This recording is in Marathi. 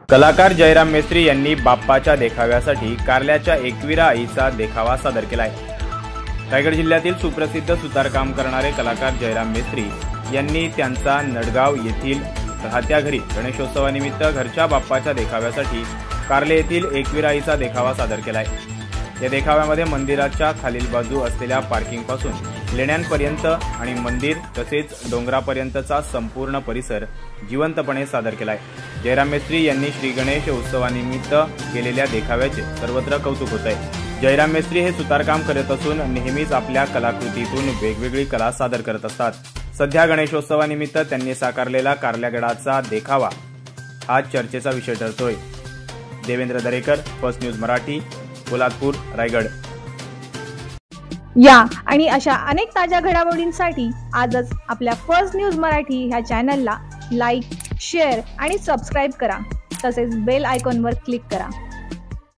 कलाकार जयराम मेस्त्री यांनी बाप्पाच्या देखाव्यासाठी कारल्याच्या एकविरा आईचा देखावा सादर केलाय। रायगड जिल्ह्यातील सुप्रसिद्ध सुतारकाम करणारे कलाकार जयराम मेस्त्री यांनी त्यांचा नडगाव येथील राहत्या घरी गणेशोत्सवानिमित्त घरच्या बाप्पाच्या देखाव्यासाठी कारले येथील एकविरा आईचा देखावा सादर केलाय। या देखाव्यामध्ये मंदिराच्या खालील बाजू असलेल्या पार्किंग पासून लेण्यांपर्यंत आणि मंदिर तसेच डोंगरापर्यंतचा संपूर्ण परिसर जिवंतपणे सादर केलाय। जयराम मेस्त्री यांनी श्री गणेश उत्सवानिमित्त केलेल्या देखाव्याचे सर्वत्र कौतुक होत आहे। जयराम मेस्त्री हे सुतारकाम करत असून नेहमीच आपल्या कलाकृतीतून वेगवेगळी कला सादर करत असतात। सध्या गणेशोत्सवानिमित्त त्यांनी साकारलेला कारल्यागडाचा देखावा हा चर्चेचा विषय ठरतोय। Devendra Darekar, first news Marathi, Poladpur, Raigad. या आणि अशा अनेक ताज्या घडामोडींसाठी आजच आपल्या फर्स्ट न्यूज मराठी ह्या चॅनलला लाईक, शेअर आणि सबस्क्राईब करा। तसेच बेल आयकॉनवर क्लिक करा।